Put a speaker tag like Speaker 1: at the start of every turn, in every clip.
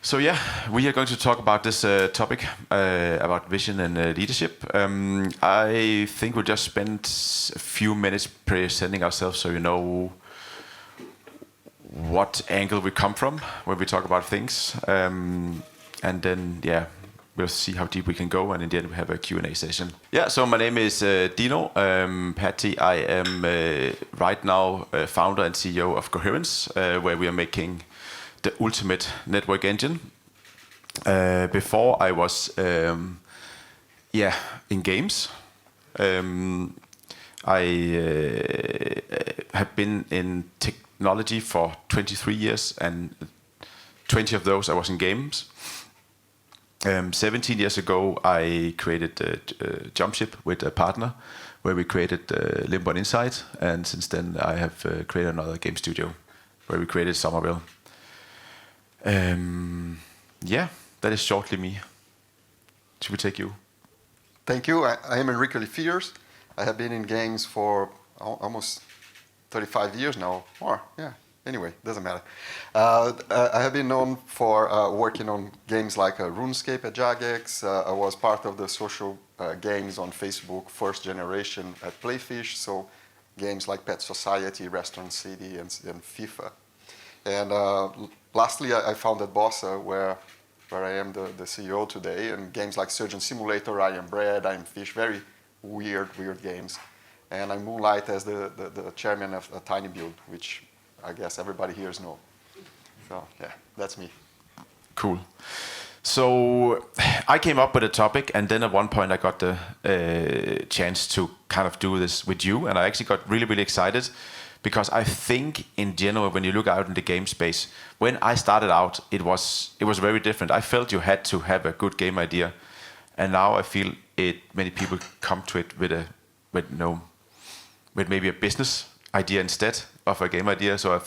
Speaker 1: So yeah, we are going to talk about this topic about vision and leadership. I think we'll just spend a few minutes presenting ourselves so you know what angle we come from when we talk about things. And then, yeah, we'll see how deep we can go, and in the end we have a Q&A session. Yeah, so my name is Dino. Patti, I am right now founder and CEO of Coherence, where we are making the ultimate network engine. Before I was in games. I have been in technology for 23 years, and 20 of those I was in games. 17 years ago, I created Jumpship with a partner, where we created Limbo and Insight, and since then I have created another game studio, where we created Somerville. Yeah, that is shortly me. Should we take you?
Speaker 2: Thank you. I am Henrique Olifiers. I have been in games for almost 35 years now. Or, yeah, anyway, doesn't matter. I have been known for working on games like RuneScape at Jagex. I was part of the social games on Facebook, first generation at Playfish, so games like Pet Society, Restaurant City, and FIFA. And lastly, I founded Bossa, where I am the CEO today, and games like Surgeon Simulator, I Am Bread, I Am Fish, very weird games. And I moonlight as the chairman of tinyBuild, which I guess everybody here knows. So yeah, that's me.
Speaker 1: Cool. So I came up with a topic, and then at one point I got the chance to kind of do this with you, and I actually got really, really excited, because I think in general, when you look out in the game space, when I started out, it was very different. I felt you had to have a good game idea, and now I feel many people come to it with maybe a business idea instead of a game idea. So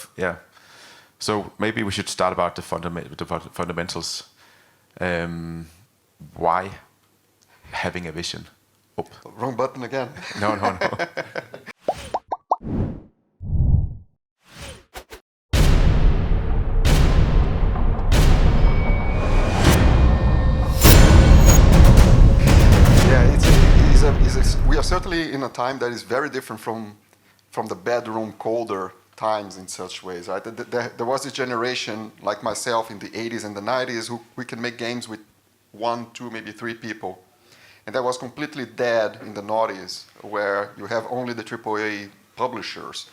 Speaker 1: so maybe we should start about the fundamentals. Why having a vision? Oh.
Speaker 2: Wrong button again.
Speaker 1: No.
Speaker 2: We are certainly in a time that is very different from the bedroom colder times in such ways. Right? There was this generation like myself in the 80s and the 90s who we can make games with 1, 2, maybe 3 people. And that was completely dead in the noughties, where you have only the AAA publishers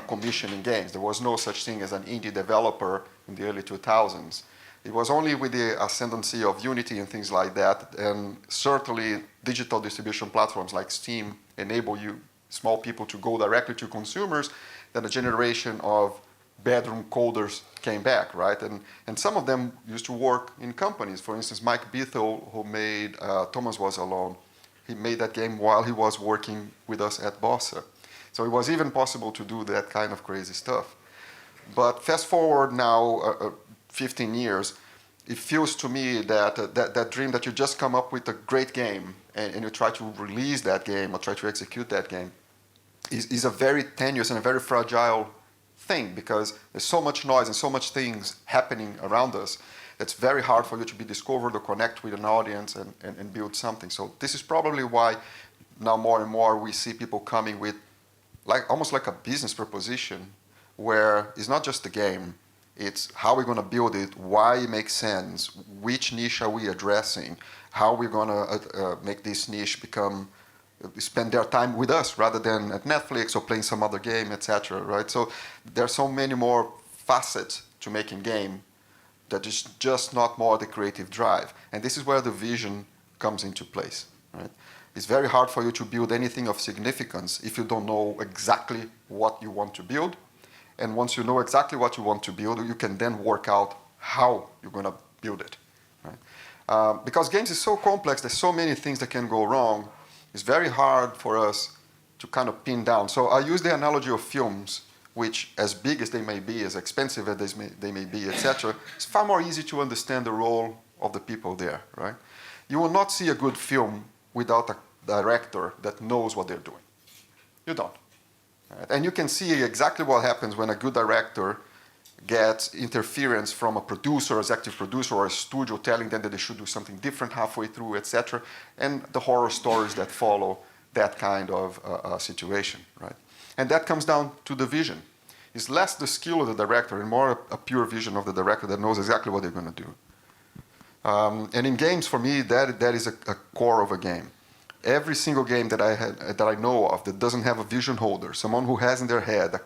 Speaker 2: commissioning games. There was no such thing as an indie developer in the early 2000s. It was only with the ascendancy of Unity and things like that, and certainly digital distribution platforms like Steam enable you, small people, to go directly to consumers, that a generation of bedroom coders came back, right? And some of them used to work in companies. For instance, Mike Bethel, who made Thomas Was Alone, he made that game while he was working with us at Bossa. So it was even possible to do that kind of crazy stuff. But fast forward now, 15 years, it feels to me that that dream that you just come up with a great game and you try to release that game or try to execute that game is a very tenuous and a very fragile thing, because there's so much noise and so much things happening around us. It's very hard for you to be discovered or connect with an audience and build something. So this is probably why now more and more we see people coming with almost like a business proposition, where it's not just the game, it's how we're going to build it, why it makes sense, which niche are we addressing, how we're going to make this niche spend their time with us rather than at Netflix or playing some other game, etc. Right? So there are so many more facets to making game that is just not more the creative drive. And this is where the vision comes into place. Right? It's very hard for you to build anything of significance if you don't know exactly what you want to build. And once you know exactly what you want to build, you can then work out how you're going to build it. Right? Because games is so complex, there's so many things that can go wrong, it's very hard for us to kind of pin down. So I use the analogy of films, which, as big as they may be, as expensive as they may be, etc., it's far more easy to understand the role of the people there. Right? You will not see a good film without a director that knows what they're doing. You don't. Right? And you can see exactly what happens when a good director get interference from a producer, executive producer, or a studio telling them that they should do something different halfway through, etc. And the horror stories that follow that kind of situation, right? And that comes down to the vision. It's less the skill of the director and more a pure vision of the director that knows exactly what they're going to do. And in games, for me, that is a core of a game. Every single game that I know of that doesn't have a vision holder, someone who has in their head a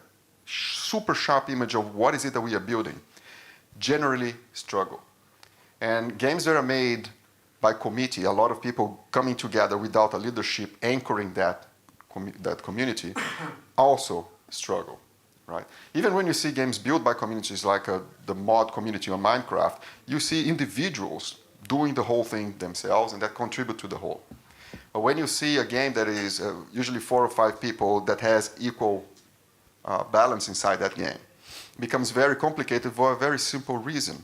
Speaker 2: super sharp image of what is it that we are building, generally struggle. And games that are made by committee, a lot of people coming together without a leadership anchoring that community, also struggle, right? Even when you see games built by communities like the mod community on Minecraft, you see individuals doing the whole thing themselves and that contribute to the whole. But when you see a game that is usually 4 or 5 people that has equal balance inside that game, it becomes very complicated for a very simple reason.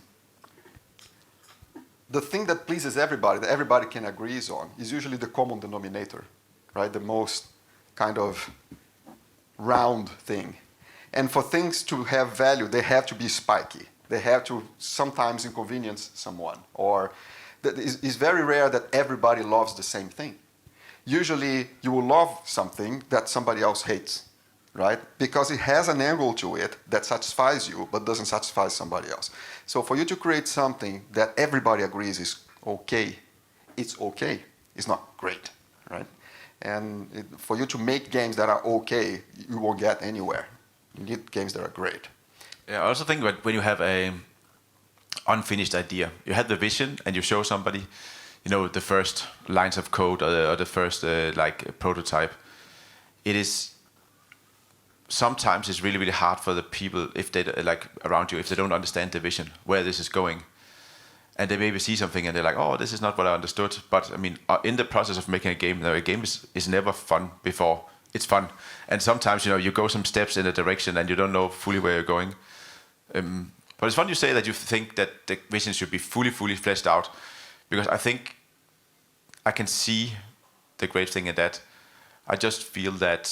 Speaker 2: The thing that pleases everybody, that everybody can agree on, is usually the common denominator, right? The most kind of round thing. And for things to have value, they have to be spiky. They have to sometimes inconvenience someone. Or it's very rare that everybody loves the same thing. Usually you will love something that somebody else hates, right? Because it has an angle to it that satisfies you but doesn't satisfy somebody else. So for you to create something that everybody agrees is okay, it's okay. It's not great, right? And for you to make games that are okay, you won't get anywhere. You need games that are great.
Speaker 1: Yeah, I also think that when you have a unfinished idea, you have the vision and you show somebody, you know, the first lines of code or the first prototype. It is sometimes it's really hard for the people if they around you if they don't understand the vision where this is going, and they maybe see something and they're like, oh, this is not what I understood. But I mean, in the process of making a game is never fun before it's fun, and sometimes you go some steps in a direction and you don't know fully where you're going. But it's fun you say that you think that the vision should be fully fleshed out, because I think I can see the great thing in that. I just feel that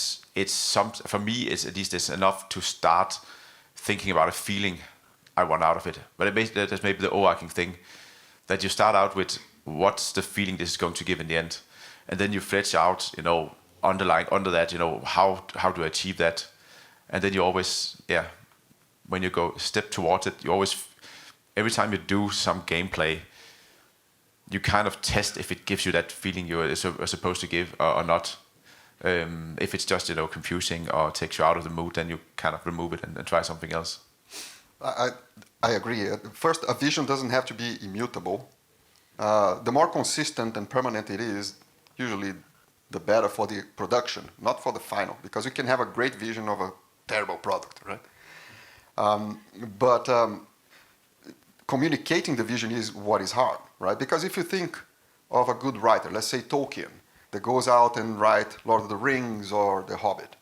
Speaker 1: for me, it's at least it's enough to start thinking about a feeling I want out of it. But that's maybe the overarching thing, that you start out with what's the feeling this is going to give in the end, and then you flesh out, underlying under that, how do I achieve that, and then you always, when you go step towards it, you always, every time you do some gameplay, you kind of test if it gives you that feeling you're supposed to give or not. If it's just confusing or takes you out of the mood, then you kind of remove it and try something else.
Speaker 2: I agree. First, a vision doesn't have to be immutable. The more consistent and permanent it is, usually the better for the production, not for the final, because you can have a great vision of a terrible product, right? But communicating the vision is what is hard, right? Because if you think of a good writer, let's say Tolkien, that goes out and write Lord of the Rings or The Hobbit,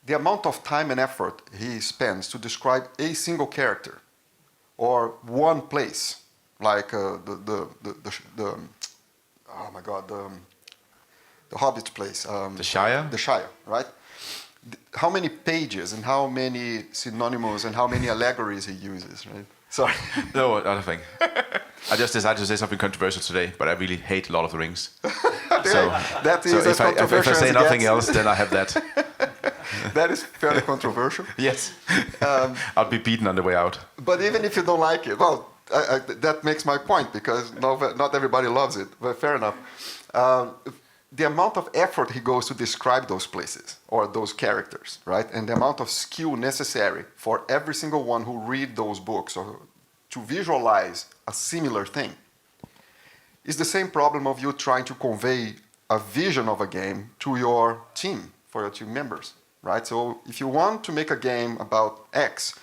Speaker 2: the amount of time and effort he spends to describe a single character or one place, like the Hobbit place.
Speaker 1: The Shire?
Speaker 2: The Shire, right? How many pages and how many synonyms and how many allegories he uses, right? Sorry.
Speaker 1: No, other thing. I just decided to say something controversial today, but I really hate Lord of the Rings.
Speaker 2: That is
Speaker 1: if I say nothing else, then I have that.
Speaker 2: That is fairly controversial.
Speaker 1: Yes. I'll be beaten on the way out.
Speaker 2: But even if you don't like it, well, that makes my point, because not everybody loves it, but fair enough. The amount of effort he goes to describe those places or those characters, right? And the amount of skill necessary for every single one who read those books or to visualize a similar thing is the same problem of you trying to convey a vision of a game to your team, for your team members, right? So if you want to make a game about X,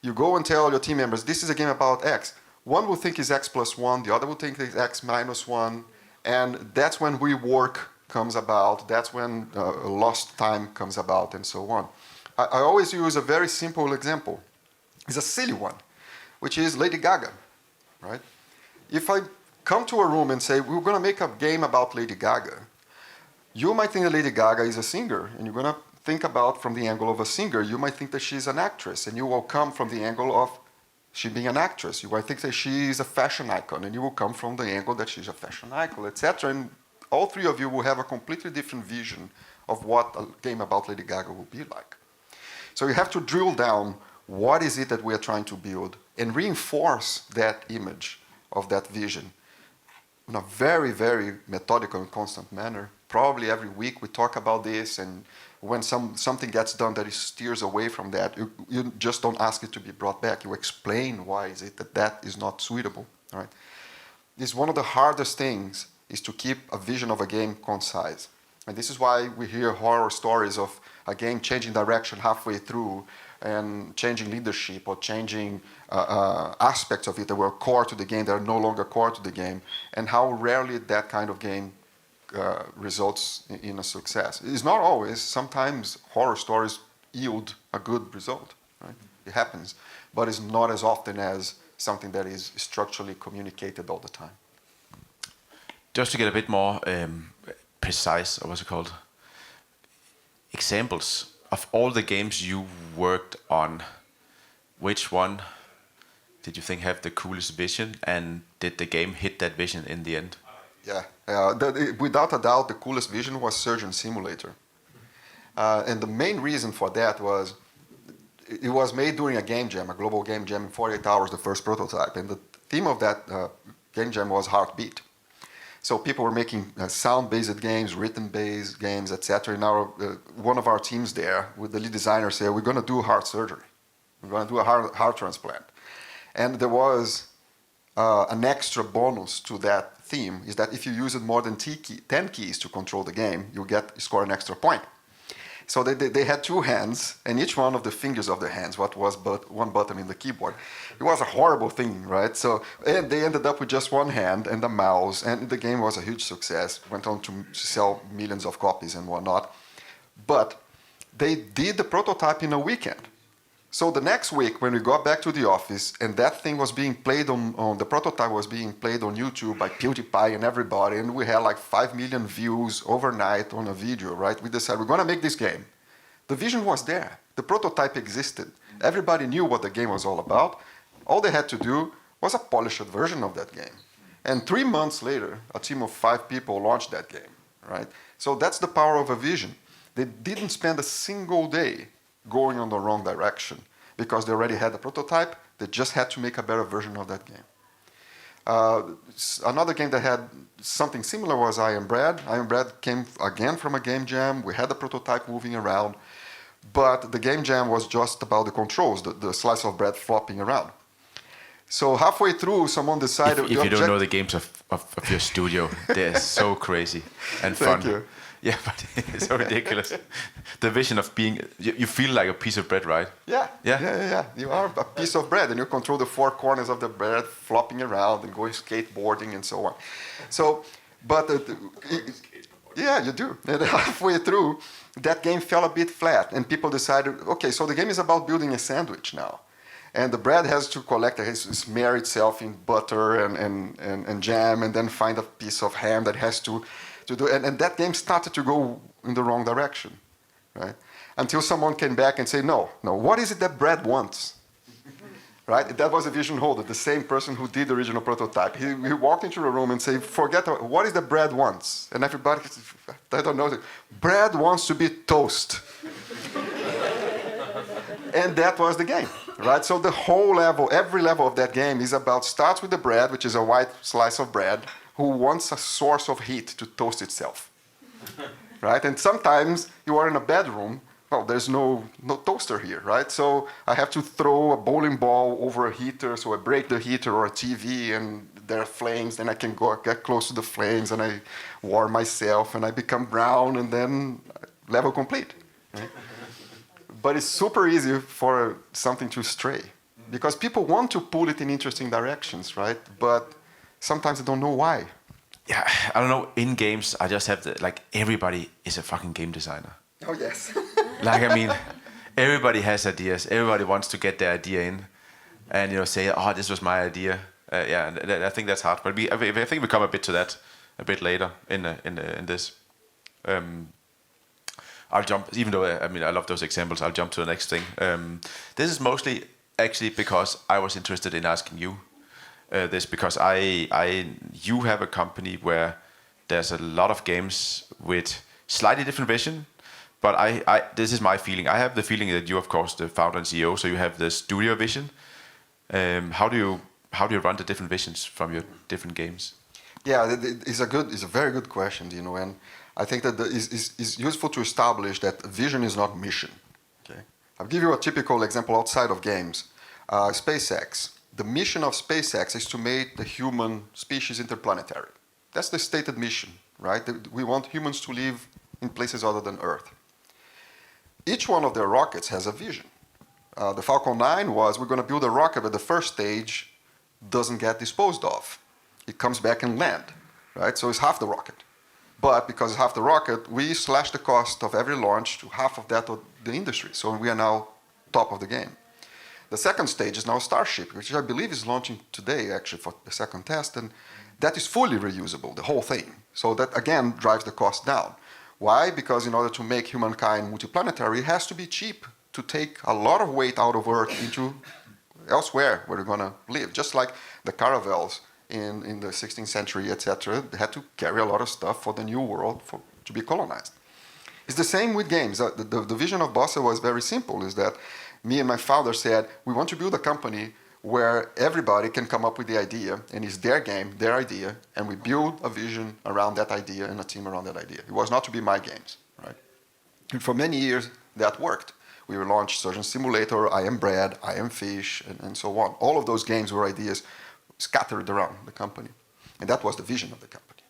Speaker 2: you go and tell your team members, this is a game about X. One will think it's X plus 1, the other will think it's X minus 1, and that's when rework comes about, that's when lost time comes about, and so on. I always use a very simple example. It's a silly one, which is Lady Gaga, right? If I come to a room and say, we're going to make a game about Lady Gaga, you might think that Lady Gaga is a singer, and you're going to think about from the angle of a singer, you might think that she's an actress, and you will come from the angle of she being an actress. You might think that she's a fashion icon, and you will come from the angle that she's a fashion icon, etc. And all three of you will have a completely different vision of what a game about Lady Gaga will be like. So you have to drill down what is it that we are trying to build and reinforce that image of that vision in a very, very methodical and constant manner. Probably every week we talk about this, and when something gets done that steers away from that, you just don't ask it to be brought back. You explain why is it that is not suitable. All right? It's one of the hardest things is to keep a vision of a game concise. And this is why we hear horror stories of a game changing direction halfway through and changing leadership or changing aspects of it that were core to the game that are no longer core to the game, and how rarely that kind of game results in a success. It's not always. Sometimes horror stories yield a good result. Right? It happens. But it's not as often as something that is structurally communicated all the time.
Speaker 1: Just to get a bit more precise, or what's it called? Examples of all the games you worked on, which one did you think have the coolest vision, and did the game hit that vision in the end?
Speaker 2: Yeah, without a doubt, the coolest vision was Surgeon Simulator. And the main reason for that was it was made during a game jam, a global game jam in 48 hours, the first prototype. And the theme of that game jam was heartbeat. So people were making sound-based games, rhythm-based games, etc. And one of our teams there, with the lead designer, said, we're going to do heart surgery. We're going to do a heart transplant. And there was an extra bonus to that theme, is that if you use more than 10 keys to control the game, you score an extra point. So they had two hands, and each one of the fingers of the hands, what was but one button in the keyboard. It was a horrible thing, right? So and they ended up with just one hand and a mouse, and the game was a huge success. Went on to sell millions of copies and whatnot. But they did the prototype in a weekend. So the next week, when we got back to the office, and that thing was being played on the prototype was being played on YouTube by PewDiePie and everybody, and we had like 5 million views overnight on a video, right? We decided we're going to make this game. The vision was there. The prototype existed. Everybody knew what the game was all about. All they had to do was a polished version of that game. And 3 months later, a team of 5 people launched that game, right? So that's the power of a vision. They didn't spend a single day going on the wrong direction because they already had a prototype. They just had to make a better version of that game. Another game that had something similar was I Am Bread. I Am Bread came again from a game jam. We had the prototype moving around, but the game jam was just about the controls, the slice of bread flopping around. So halfway through, someone decided...
Speaker 1: If you don't know the games of your studio, they're so crazy and fun.
Speaker 2: Thank you.
Speaker 1: Yeah, but it's so ridiculous. The vision of being, you feel like a piece of bread, right?
Speaker 2: Yeah.
Speaker 1: Yeah.
Speaker 2: You are a piece of bread, and you control the 4 corners of the bread flopping around and going skateboarding and so on. So, but yeah, you do. And halfway through, that game fell a bit flat, and people decided, okay, so the game is about building a sandwich now. And the bread has to smear itself in butter and jam, and then find a piece of ham that has to do, and that game started to go in the wrong direction, right? Until someone came back and said, no, what is it that bread wants? Right? That was a vision holder, the same person who did the original prototype. He walked into a room and said, what is the bread wants? And everybody, I don't know, bread wants to be toast. And that was the game, right? So the whole level, every level of that game starts with the bread, which is a white slice of bread, who wants a source of heat to toast itself, right? And sometimes you are in a bedroom, well, there's no toaster here, right? So I have to throw a bowling ball over a heater, so I break the heater or a TV, and there are flames, then I can get close to the flames, and I warm myself, and I become brown, and then level complete, right? But it's super easy for something to stray, because people want to pull it in interesting directions, right? But sometimes I don't know why.
Speaker 1: Yeah, I don't know. In games, I just have everybody is a fucking game designer.
Speaker 2: Oh, yes.
Speaker 1: I mean, everybody has ideas. Everybody wants to get their idea in and, say, oh, this was my idea. Yeah, and I think that's hard. But I think we come a bit to that a bit later in this. I'll jump, even though I mean I love those examples, I'll jump to the next thing. This is mostly actually because I was interested in asking you this, because you have a company where there's a lot of games with slightly different vision, but this is my feeling. I have the feeling that you, of course, the founder and CEO, so you have the studio vision. How do you run the different visions from your different games?
Speaker 2: Yeah, it's a very good question, you know, and I think that it's useful to establish that vision is not mission. Okay, I'll give you a typical example outside of games. SpaceX. The mission of SpaceX is to make the human species interplanetary. That's the stated mission, right? We want humans to live in places other than Earth. Each one of their rockets has a vision. The Falcon 9 was, we're going to build a rocket, but the first stage doesn't get disposed of. It comes back and land, right? So it's half the rocket. But because it's half the rocket, we slash the cost of every launch to half of that of the industry. So we are now top of the game. The second stage is now Starship, which I believe is launching today, actually, for the second test. And that is fully reusable, the whole thing. So that, again, drives the cost down. Why? Because in order to make humankind multiplanetary, it has to be cheap to take a lot of weight out of Earth into elsewhere where we're going to live. Just like the caravels in the 16th century, etc., they had to carry a lot of stuff for the new world to be colonized. It's the same with games. The vision of Bossa was very simple, is that me and my founder said, we want to build a company where everybody can come up with the idea, and it's their game, their idea, and we build a vision around that idea and a team around that idea. It was not to be my games, right? And for many years, that worked. We launched Surgeon Simulator, I Am Bread, I Am Fish, and so on. All of those games were ideas scattered around the company. And that was the vision of the company.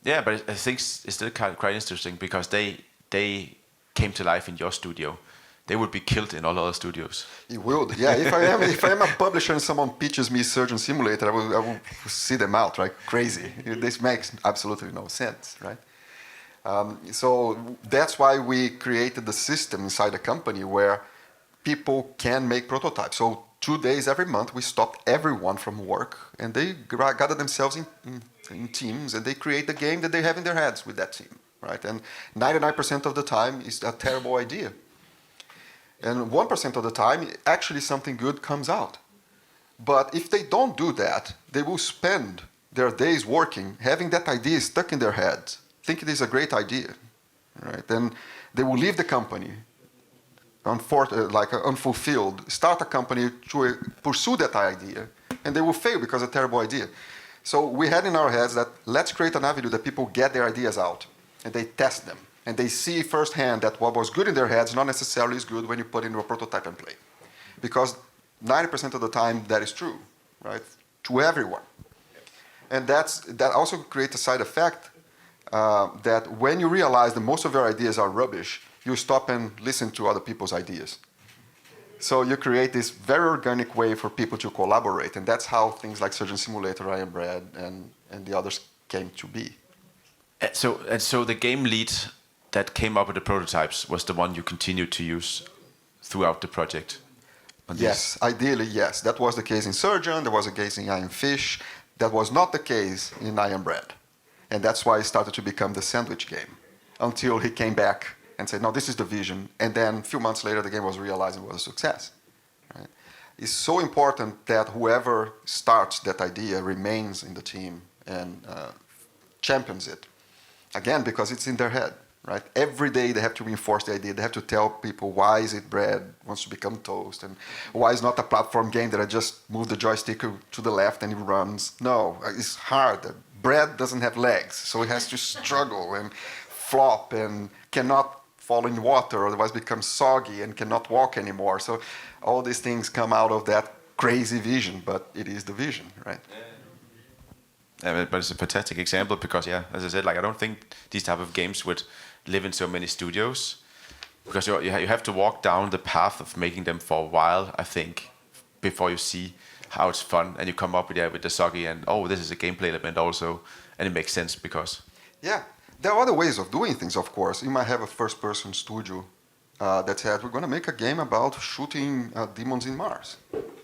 Speaker 1: Yeah, but I think it's still quite interesting, because they came to life in your studio. They would be killed in all other studios.
Speaker 2: It would, yeah. If I am a publisher and someone pitches me Surgeon Simulator, I will see them out, right? Crazy. This makes absolutely no sense, right? So that's why we created the system inside the company where people can make prototypes. So 2 days every month, we stopped everyone from work, and they gather themselves in teams, and they create the game that they have in their heads with that team, right? And 99% of the time is a terrible idea. And 1% of the time, actually something good comes out. But if they don't do that, they will spend their days working, having that idea stuck in their heads, think it is a great idea, right? Then they will leave the company, unfulfilled, start a company to pursue that idea, and they will fail because it's a terrible idea. So we had in our heads that let's create an avenue that people get their ideas out, and they test them. And they see firsthand that what was good in their heads not necessarily is good when you put into a prototype and play. Because 90% of the time that is true, right? To everyone. And that also creates a side effect that when you realize that most of your ideas are rubbish, you stop and listen to other people's ideas. So you create this very organic way for people to collaborate. And that's how things like Surgeon Simulator, I Am Bread, and the others came to be.
Speaker 1: So the game lead that came up with the prototypes was the one you continued to use throughout the project?
Speaker 2: Yes, ideally, yes. That was the case in Surgeon, there was a case in I Am Fish. That was not the case in I Am Bread. And that's why it started to become the sandwich game, until he came back and said, no, this is the vision. And then a few months later, the game was realized it was a success. Right? It's so important that whoever starts that idea remains in the team and champions it. Again, because it's in their head. Right? Every day they have to reinforce the idea. They have to tell people why is it bread wants to become toast, and why is not a platform game that I just move the joystick to the left and it runs. No, it's hard. Bread doesn't have legs, so it has to struggle and flop and cannot fall in water, otherwise becomes soggy and cannot walk anymore. So all these things come out of that crazy vision, but it is the vision, right?
Speaker 1: Yeah, but it's a fantastic example because, yeah, as I said, like I don't think these type of games would live in so many studios, because you have to walk down the path of making them for a while, I think, before you see how it's fun, and you come up with the soggy and this is a gameplay element also, and it makes sense because
Speaker 2: there are other ways of doing things. Of course, you might have a first-person studio that said we're going to make a game about shooting demons in Mars,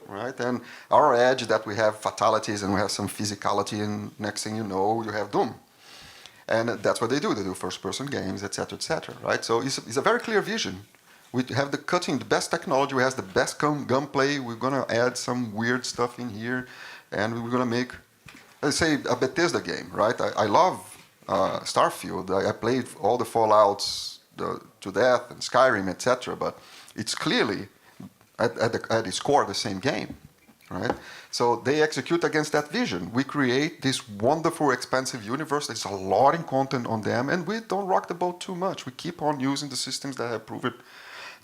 Speaker 2: right? And our edge that we have fatalities and we have some physicality, and next thing you know, you have Doom. And that's what they do. They do first-person games, etc., etc. Right? So it's a very clear vision. We have the best technology. We have the best gunplay. We're gonna add some weird stuff in here, and we're gonna make, let's say, a Bethesda game, right? I love Starfield. I played all the Fallouts to death and Skyrim, etc. But it's clearly at its core the same game, right? So they execute against that vision. We create this wonderful, expansive universe. There's a lot in content on them, and we don't rock the boat too much. We keep on using the systems that have proven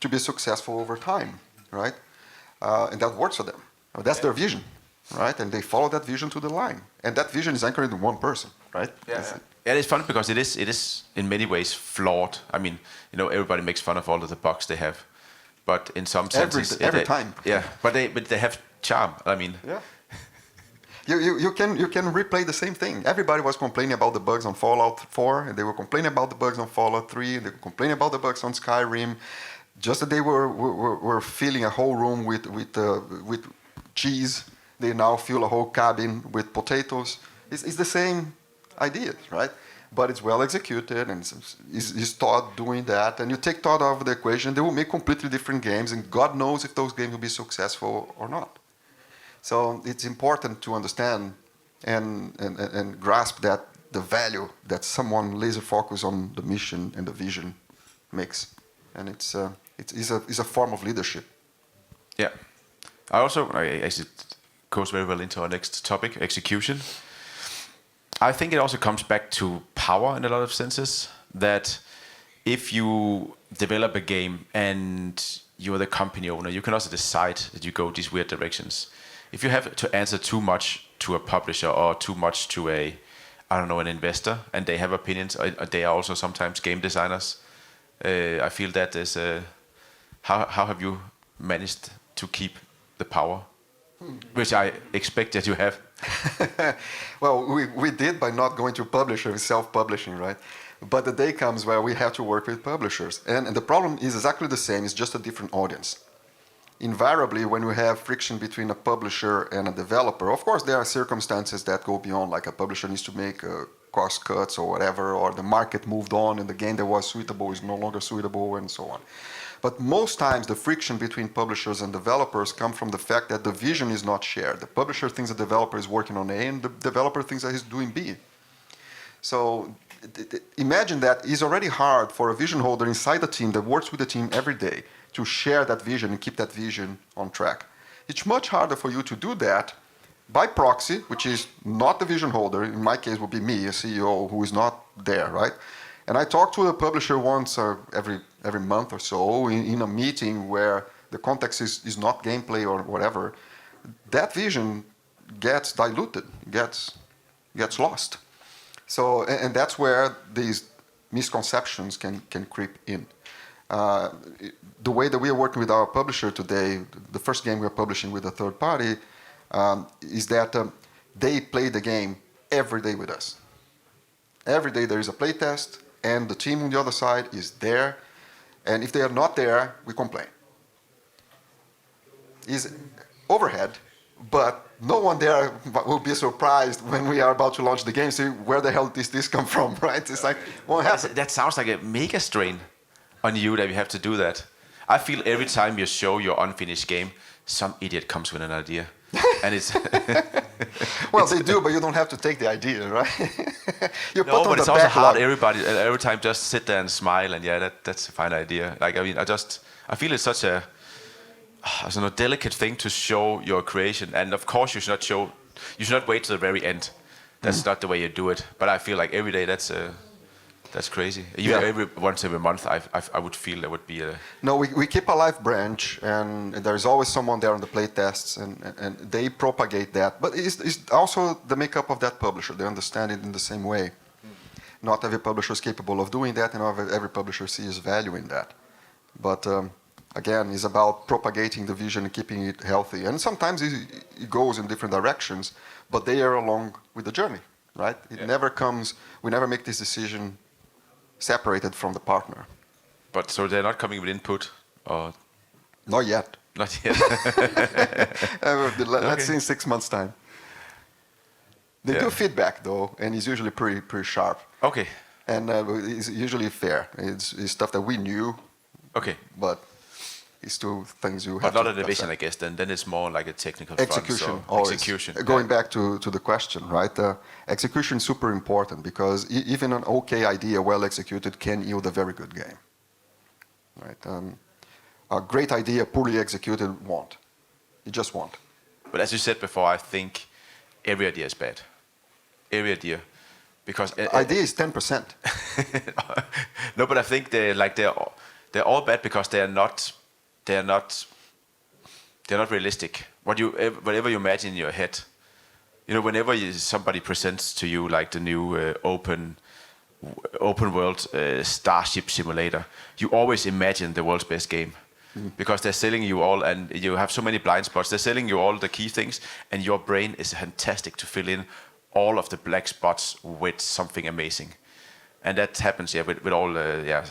Speaker 2: to be successful over time, right? And that works for them. That's their vision, right? And they follow that vision to the line. And that vision is anchored in one person, right?
Speaker 1: Yeah, it's funny because it is in many ways flawed. I mean, everybody makes fun of all of the bugs they have, but in some senses,
Speaker 2: every time.
Speaker 1: Yeah, but they have charm. I mean,
Speaker 2: yeah. You can replay the same thing. Everybody was complaining about the bugs on Fallout 4, and they were complaining about the bugs on Fallout 3, and they were complaining about the bugs on Skyrim. Just that they were filling a whole room with cheese. They now fill a whole cabin with potatoes. It's the same idea, right? But it's well executed, and is Todd doing that. And you take Todd out of the equation, they will make completely different games, and God knows if those games will be successful or not. So it's important to understand and grasp that the value that someone laser focused on the mission and the vision makes, and it's a form of leadership.
Speaker 1: Yeah, I actually it goes very well into our next topic, execution. I think it also comes back to power in a lot of senses. That if you develop a game and you're the company owner, you can also decide that you go these weird directions. If you have to answer too much to a publisher or too much to an investor, and they have opinions, they are also sometimes game designers. I feel that is how have you managed to keep the power, which I expect that you have.
Speaker 2: Well, we did by not going to publisher, self-publishing, right? But the day comes where we have to work with publishers, and the problem is exactly the same. It's just a different audience. Invariably, when we have friction between a publisher and a developer, of course, there are circumstances that go beyond, like a publisher needs to make cost cuts or whatever, or the market moved on and the game that was suitable is no longer suitable, and so on. But most times, the friction between publishers and developers come from the fact that the vision is not shared. The publisher thinks the developer is working on A, and the developer thinks that he's doing B. So imagine that it's already hard for a vision holder inside the team that works with the team every day to share that vision and keep that vision on track. It's much harder for you to do that by proxy, which is not the vision holder. In my case, would be me, a CEO who is not there, right? And I talk to the publisher once every month or so in a meeting where the context is not gameplay or whatever. That vision gets diluted, gets lost. So, and that's where these misconceptions can creep in. The way that we are working with our publisher today, the first game we are publishing with a third party, is that they play the game every day with us. Every day there is a play test, and the team on the other side is there. And if they are not there, we complain. It's overhead, but no one there will be surprised when we are about to launch the game, say, where the hell does this come from, right? It's like, won't happen.
Speaker 1: That sounds like a mega strain on you that you have to do that. I feel every time you show your unfinished game, some idiot comes with an idea. And it's
Speaker 2: well, they do, but you don't have to take the idea, right?
Speaker 1: No, but it's also hard. Every time, just sit there and smile, and that's a fine idea. Like, I mean, I feel it's such a delicate thing to show your creation, and of course you should not wait till the very end. That's not the way you do it. But I feel like every day that's crazy. Even once every month, I would feel there would be a...
Speaker 2: No, we keep a live branch, and there's always someone there on the play tests, and they propagate that. But it's also the makeup of that publisher. They understand it in the same way. Not every publisher is capable of doing that, and not every publisher sees value in that. But again, it's about propagating the vision and keeping it healthy. And sometimes it goes in different directions, but they are along with the journey, right? It never comes... We never make this decision separated from the partner.
Speaker 1: But so they're not coming with input? Or
Speaker 2: not yet.
Speaker 1: Not yet.
Speaker 2: Let's see in 6 months' time. They do feedback though, and it's usually pretty sharp.
Speaker 1: Okay.
Speaker 2: And it's usually fair. It's stuff that we knew.
Speaker 1: Okay.
Speaker 2: But it's still things you have
Speaker 1: but
Speaker 2: to...
Speaker 1: not a division, I guess, then it's more like a technical
Speaker 2: execution.
Speaker 1: Front, so execution.
Speaker 2: Going back to the question, right? Execution is super important because even an okay idea, well executed, can yield a very good game. Right? A great idea, poorly executed, won't. It just won't.
Speaker 1: But as you said before, I think every idea is bad. Every idea. Because
Speaker 2: idea is 10%.
Speaker 1: No, but I think they're all bad because they're not realistic. Whatever you imagine in your head, whenever somebody presents to you like the new open world Starship Simulator, you always imagine the world's best game. Because they're selling you all, and you have so many blind spots. They're selling you all the key things, and your brain is fantastic to fill in all of the black spots with something amazing. And that happens with all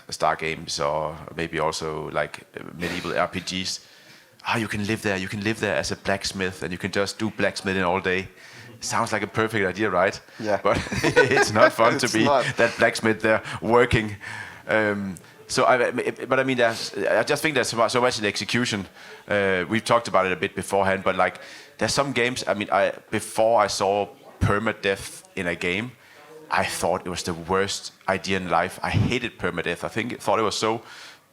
Speaker 1: Star games, or maybe also like medieval RPGs. You can live there. You can live there as a blacksmith, and you can just do blacksmithing all day. Sounds like a perfect idea, right?
Speaker 2: Yeah.
Speaker 1: But it's not fun to be that blacksmith there working. I just think there's so much in the execution. We've talked about it a bit beforehand, but like there's some games. Before I saw permadeath in a game, I thought it was the worst idea in life. I hated permadeath. I thought it was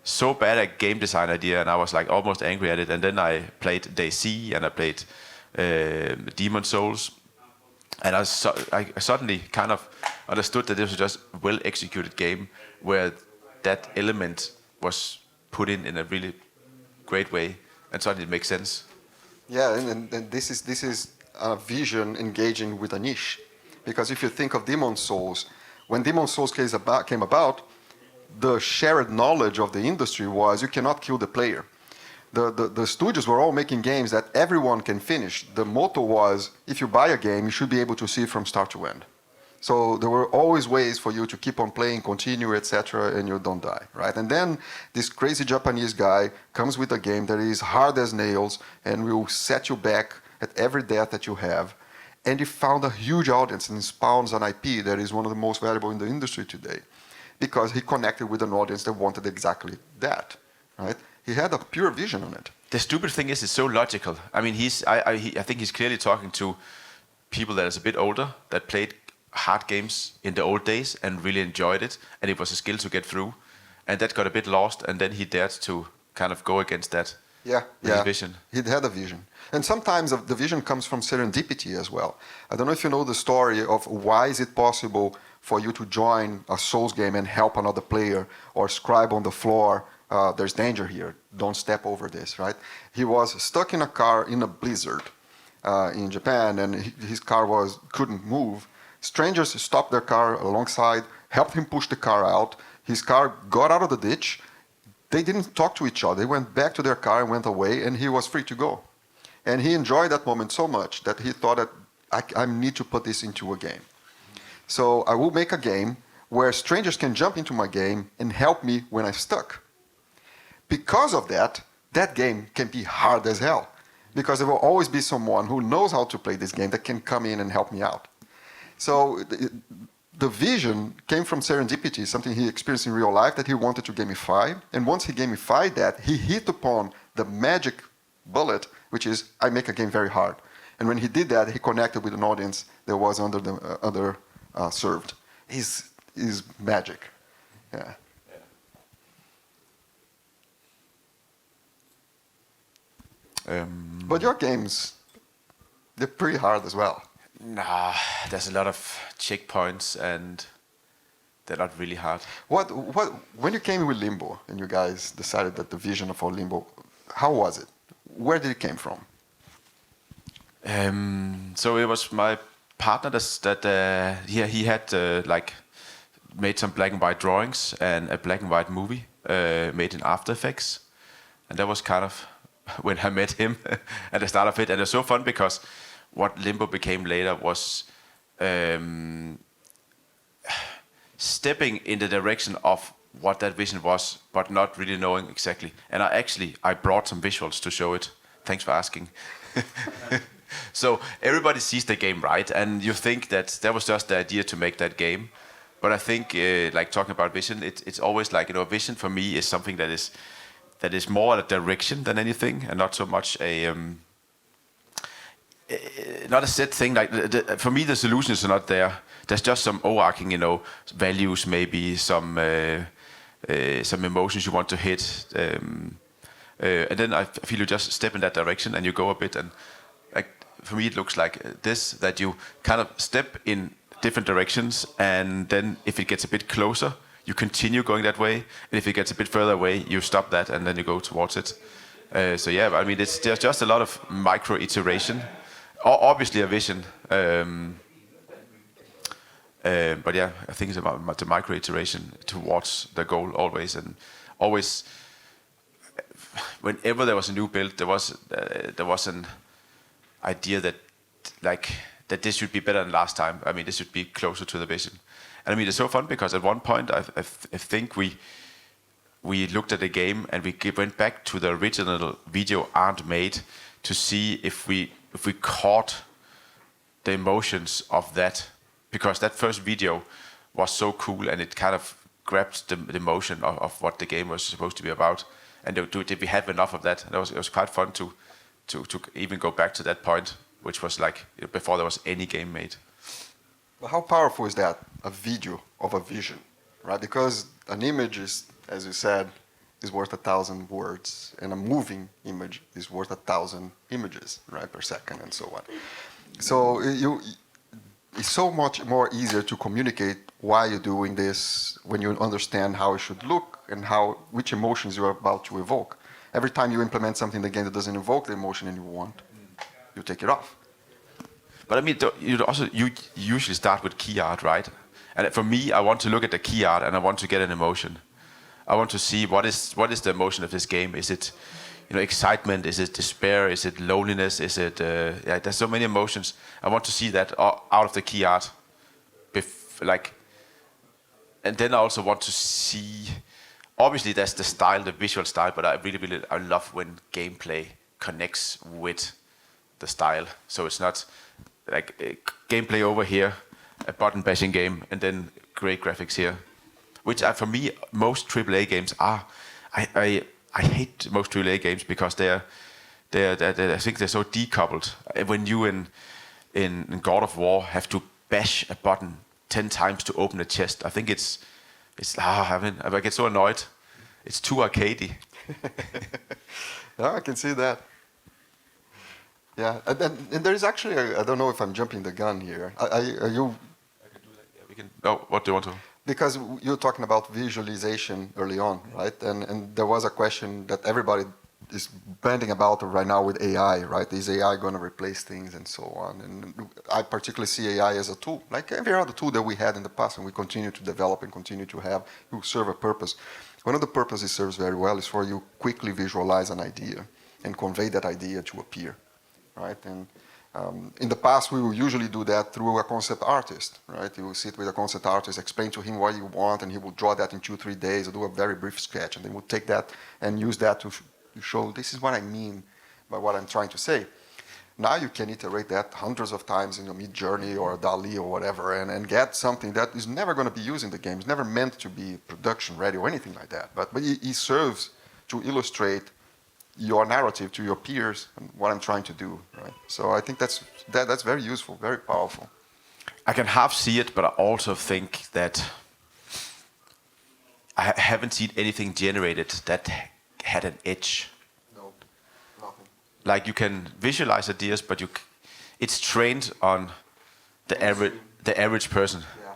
Speaker 1: so bad a game design idea, and I was like almost angry at it. And then I played DayZ and I played Demon Souls, and I suddenly kind of understood that this was just a well executed game where that element was put in a really great way, and suddenly it makes sense.
Speaker 2: Yeah, and this is a vision engaging with a niche, because if you think of Demon Souls, when Demon Souls came about, the shared knowledge of the industry was you cannot kill the player. The studios were all making games that everyone can finish. The motto was, if you buy a game, you should be able to see it from start to end. So there were always ways for you to keep on playing, continue, etc., and you don't die, right? And then this crazy Japanese guy comes with a game that is hard as nails and will set you back at every death that you have. And he found a huge audience and spawns an IP that is one of the most valuable in the industry today, because he connected with an audience that wanted exactly that, right? He had a pure vision on it.
Speaker 1: The stupid thing is, it's so logical. I mean, I think he's clearly talking to people that is a bit older, that played hard games in the old days and really enjoyed it, and it was a skill to get through, and that got a bit lost, and then he dared to kind of go against that. His vision. He
Speaker 2: had a vision, and sometimes the vision comes from serendipity as well. I don't know if you know the story of why is it possible for you to join a Souls game and help another player, or scribe on the floor, there's danger here, don't step over this, right? He was stuck in a car in a blizzard in Japan, and his car couldn't move. Strangers stopped their car alongside, helped him push the car out. His car got out of the ditch. They didn't talk to each other. They went back to their car and went away, and he was free to go. And he enjoyed that moment so much that he thought that I need to put this into a game. So I will make a game where strangers can jump into my game and help me when I'm stuck. Because of that, that game can be hard as hell, because there will always be someone who knows how to play this game that can come in and help me out. So the vision came from serendipity, something he experienced in real life that he wanted to gamify. And once he gamified that, he hit upon the magic bullet, which is, I make a game very hard. And when he did that, he connected with an audience that was served. Is magic. Yeah. But your games, they're pretty hard as well.
Speaker 1: Nah, there's a lot of checkpoints, and they're not really hard.
Speaker 2: When you came with Limbo and you guys decided that the vision for Limbo, how was it? Where did it came from?
Speaker 1: So it was my partner he had made some black and white drawings and a black and white movie made in After Effects, and that was kind of when I met him at the start of it. And it was so fun because what Limbo became later was stepping in the direction of what that vision was, but not really knowing exactly. And I brought some visuals to show it. Thanks for asking. So everybody sees the game, right? And you think that was just the idea to make that game. But I think, like talking about vision, it's always like, vision for me is something that is more a direction than anything, and not so much not a set thing. Like for me, the solutions are not there. There's just some overarching, values, maybe some emotions you want to hit, and then I feel you just step in that direction and you go a bit. And like for me, it looks like this: that you kind of step in different directions, and then if it gets a bit closer, you continue going that way, and if it gets a bit further away, you stop that and then you go towards it. So yeah, I mean, there's just a lot of micro iteration. Obviously a vision, but yeah, I think it's about the micro iteration towards the goal always, and always. Whenever there was a new build, there was an idea that this should be better than last time. I mean, this should be closer to the vision. And I mean, it's so fun because at one point I think we looked at the game and we went back to the original video Arndt made to see if we caught the emotions of that, because that first video was so cool and it kind of grabbed the emotion of what the game was supposed to be about. And did we have enough of that? And it was quite fun to even go back to that point, which was like before there was any game made.
Speaker 2: But how powerful is that? A video of a vision, right? Because an image is, as you said, is worth 1,000 words, and a moving image is worth 1,000 images, right, per second, and so on. So it's so much more easier to communicate why you're doing this when you understand how it should look and which emotions you're about to evoke. Every time you implement something in the game that doesn't evoke the emotion you want, you take it off.
Speaker 1: But I mean, you usually start with key art, right? And for me, I want to look at the key art and I want to get an emotion. I want to see what is the emotion of this game. Is it, excitement? Is it despair? Is it loneliness? Is it? There's so many emotions. I want to see that out of the key art, and then I also want to see. Obviously, there's the style, the visual style, but I love when gameplay connects with the style. So it's not like gameplay over here, a button bashing game, and then great graphics here. Which for me, most AAA games are. I hate most AAA games because I think they're so decoupled. When you in God of War have to bash a button 10 times to open a chest, I think I get so annoyed. It's too arcadey.
Speaker 2: Yeah, I can see that. Yeah, and there is actually I don't know if I'm jumping the gun here. Are you?
Speaker 1: I can do that. Yeah, we can. Oh, what do you want to?
Speaker 2: Because you're talking about visualization early on, right? And there was a question that everybody is banding about right now with AI, right? Is AI going to replace things and so on? And I particularly see AI as a tool, like every other tool that we had in the past and we continue to develop and continue to have, to serve a purpose. One of the purposes it serves very well is for you quickly visualize an idea and convey that idea to a peer, right? And in the past, we will usually do that through a concept artist, right? You will sit with a concept artist, explain to him what you want, and he will draw that in 2-3 days or do a very brief sketch, and then we'll take that and use that to show this is what I mean by what I'm trying to say. Now you can iterate that hundreds of times in a Mid-Journey or a DALL-E or whatever, and get something that is never going to be used in the game. It's never meant to be production ready or anything like that, but it serves to illustrate your narrative to your peers and what I'm trying to do, right? So I think that's very useful, very powerful.
Speaker 1: I can half see it, but I also think that I haven't seen anything generated that had an edge.
Speaker 2: No, nothing.
Speaker 1: Like you can visualize ideas, but it's trained on the average person.
Speaker 2: Yeah.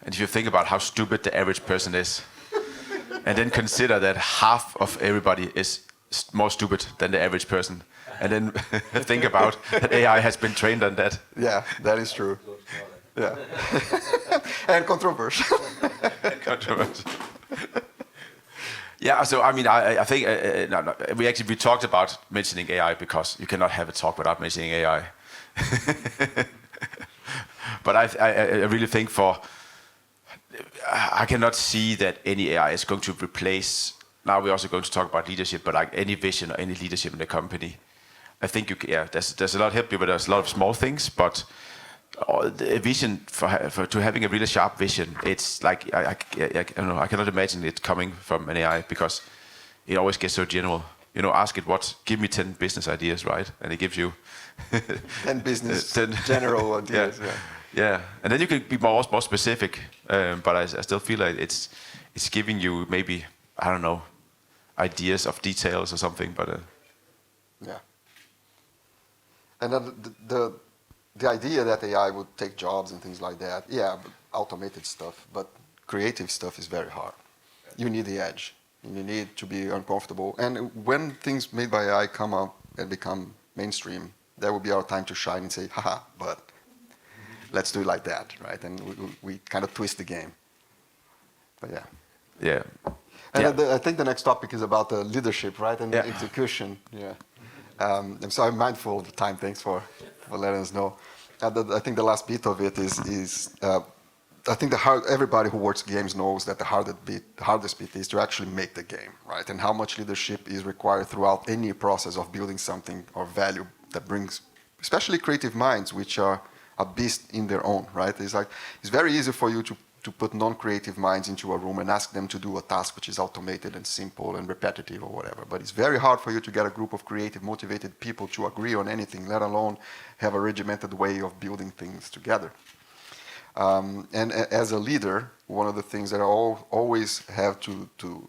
Speaker 1: And if you think about how stupid the average person is, and then consider that half of everybody is more stupid than the average person, and then think about that AI has been trained on that.
Speaker 2: Yeah, that is true. Yeah, and controversial.
Speaker 1: Controversial. Yeah, so I mean, I think we talked about mentioning AI because you cannot have a talk without mentioning AI. But I really think I cannot see that any AI is going to replace. Now we're also going to talk about leadership, but like any vision or any leadership in the company. I think there's a lot of help you, but there's a lot of small things, but the vision for to having a really sharp vision, it's like I don't know, I cannot imagine it coming from an AI because it always gets so general. Ask it give me 10 business ideas, right? And it gives you
Speaker 2: 10 business 10 general ideas.
Speaker 1: Yeah, and then you can be more specific. But I still feel like it's giving you maybe, I don't know, ideas of details or something. But
Speaker 2: yeah. And then the idea that AI would take jobs and things like that, automated stuff, but creative stuff is very hard. You need the edge. You need to be uncomfortable. And when things made by AI come up and become mainstream, that will be our time to shine and say, haha, but let's do it like that, right? And we kind of twist the game. But yeah.
Speaker 1: Yeah.
Speaker 2: And I think the next topic is about the leadership, right? And execution. Yeah. I'm sorry, I'm mindful of the time. Thanks for letting us know. I think the last bit of it is I think everybody who works games knows that the hardest bit is to actually make the game, right? And how much leadership is required throughout any process of building something or value that brings, especially creative minds, which are a beast in their own, right? It's very easy for you to put non-creative minds into a room and ask them to do a task which is automated and simple and repetitive or whatever. But it's very hard for you to get a group of creative, motivated people to agree on anything, let alone have a regimented way of building things together. And as a leader, one of the things that I always have to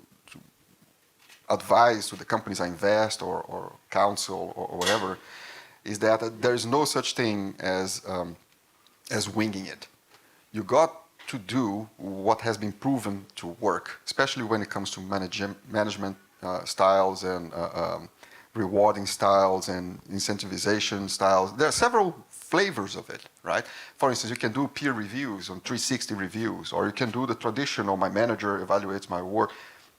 Speaker 2: advise to the companies I invest or counsel or whatever is that there's no such thing as winging it. You got to do what has been proven to work, especially when it comes to management styles and rewarding styles and incentivization styles. There are several flavors of it, right? For instance, you can do peer reviews on 360 reviews, or you can do the traditional, my manager evaluates my work.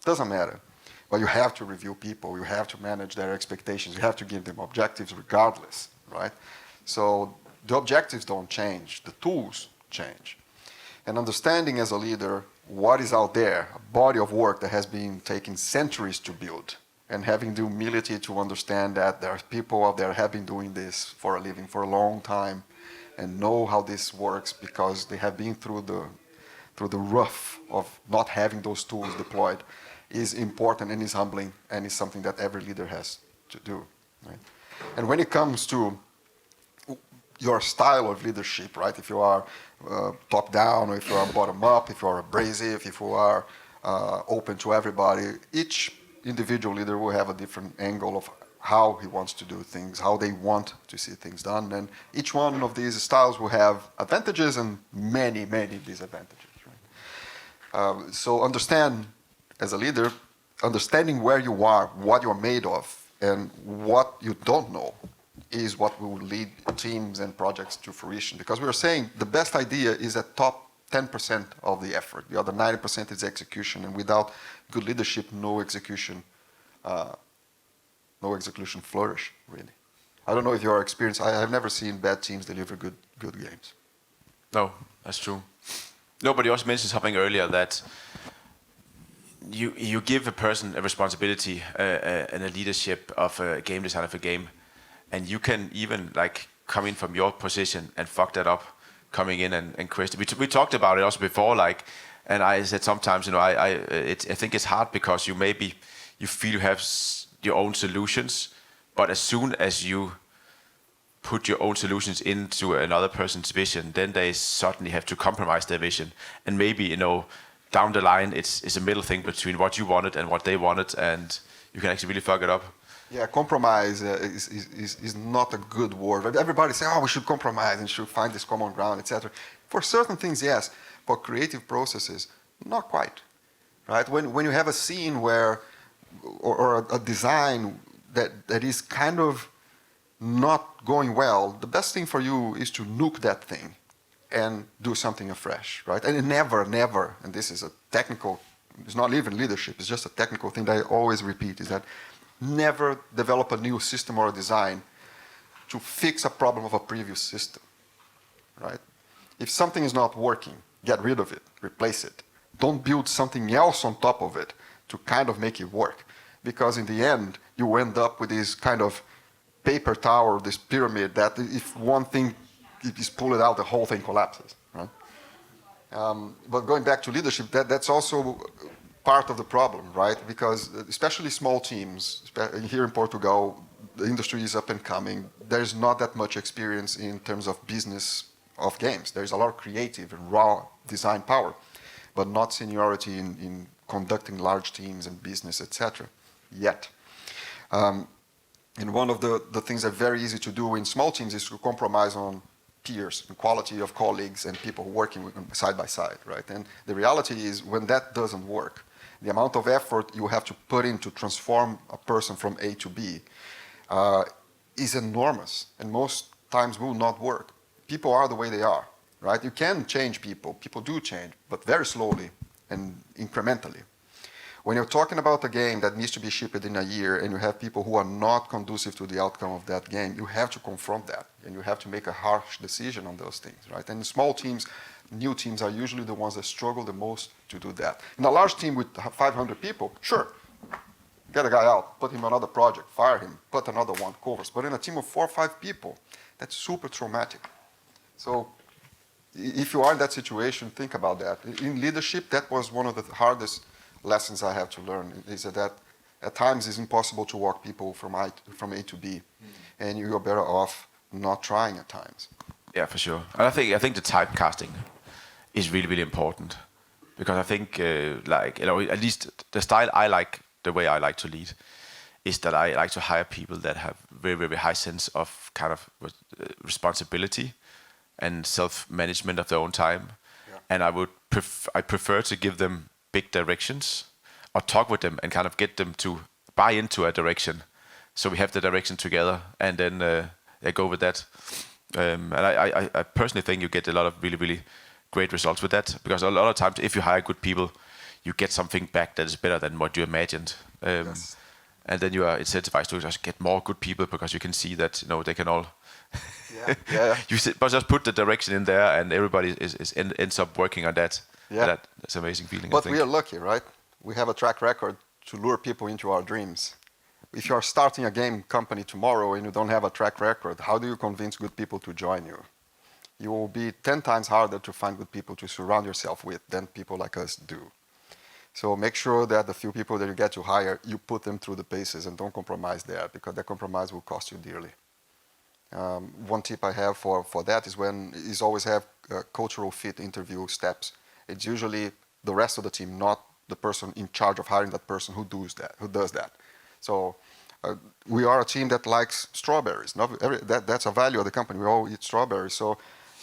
Speaker 2: Doesn't matter. But you have to review people. You have to manage their expectations. You have to give them objectives regardless, right? So the objectives don't change. The tools change. And understanding as a leader what is out there, a body of work that has been taking centuries to build, and having the humility to understand that there are people out there who have been doing this for a living for a long time and know how this works because they have been through the rough of not having those tools deployed is important and is humbling and is something that every leader has to do. Right? And when it comes to your style of leadership, right? If you are top down, or if you are bottom up, if you are abrasive, if you are open to everybody, each individual leader will have a different angle of how he wants to do things, how they want to see things done, and each one of these styles will have advantages and many, many disadvantages. Right? So understand, as a leader, understanding where you are, what you're made of, and what you don't know is what will lead teams and projects to fruition. Because we were saying the best idea is at top 10% of the effort. The other 90% is execution, and without good leadership, no execution flourish, really. I don't know if your experience, I have never seen bad teams deliver good games.
Speaker 1: No, that's true. Nobody also mentioned something earlier that you give a person a responsibility and a leadership of a game designer for a game, and you can even like come in from your position and fuck that up, coming in and question. We talked about it also before, like, and I said sometimes, I think it's hard because you feel you have your own solutions, but as soon as you put your own solutions into another person's vision, then they suddenly have to compromise their vision, and maybe down the line it's a middle thing between what you wanted and what they wanted, and you can actually really fuck it up.
Speaker 2: Yeah, compromise is not a good word. Everybody say, we should compromise and should find this common ground, etc. For certain things, yes. For creative processes, not quite. Right? When you have a scene where, or a design that is kind of not going well, the best thing for you is to nuke that thing and do something afresh, right? And never, and this is a technical, it's not even leadership, it's just a technical thing that I always repeat, is that never develop a new system or a design to fix a problem of a previous system, right? If something is not working, get rid of it, replace it. Don't build something else on top of it to kind of make it work. Because in the end, you end up with this kind of paper tower, this pyramid, that if one thing is pulled out, the whole thing collapses, right? But going back to leadership, that's also part of the problem, right? Because especially small teams, here in Portugal, the industry is up and coming. There's not that much experience in terms of business of games. There's a lot of creative and raw design power, but not seniority in conducting large teams and business, etc. yet. And one of the things that are very easy to do in small teams is to compromise on peers, and quality of colleagues and people working side by side, right? And the reality is when that doesn't work, the amount of effort you have to put in to transform a person from A to B is enormous, and most times will not work. People are the way they are, right? You can change people. People do change, but very slowly and incrementally. When you're talking about a game that needs to be shipped in a year and you have people who are not conducive to the outcome of that game, you have to confront that and you have to make a harsh decision on those things, right? And small teams, new teams are usually the ones that struggle the most to do that. In a large team with 500 people, sure, get a guy out, put him on another project, fire him, put another one, covers. But in a team of 4 or 5 people, that's super traumatic. So if you are in that situation, think about that. In leadership, that was one of the hardest lessons I have to learn, is that at times it's impossible to walk people from A to B, and you're better off not trying at times.
Speaker 1: Yeah, for sure. And I think the typecasting is really, really important, because I think at least the style I like, the way I like to lead, is that I like to hire people that have very, very high sense of kind of responsibility and self-management of their own time. Yeah. And I prefer to give them big directions, or talk with them and kind of get them to buy into a direction, so we have the direction together, and then go with that. And I personally think you get a lot of really, really great results with that, because a lot of times if you hire good people, you get something back that is better than what you imagined. Yes. And then you are incentivized to just get more good people, because you can see that they can all. Yeah. But just put the direction in there, and everybody ends up working on that. Yeah. That's an amazing feeling.
Speaker 2: But we are lucky, right? We have a track record to lure people into our dreams. If you are starting a game company tomorrow and you don't have a track record, how do you convince good people to join you? You will be 10 times harder to find good people to surround yourself with than people like us do. So make sure that the few people that you get to hire, you put them through the paces and don't compromise there, because that compromise will cost you dearly. One tip I have for that is always have cultural fit interview steps. It's usually the rest of the team, not the person in charge of hiring that person who does that. So we are a team that likes strawberries. That's a value of the company. We all eat strawberries. So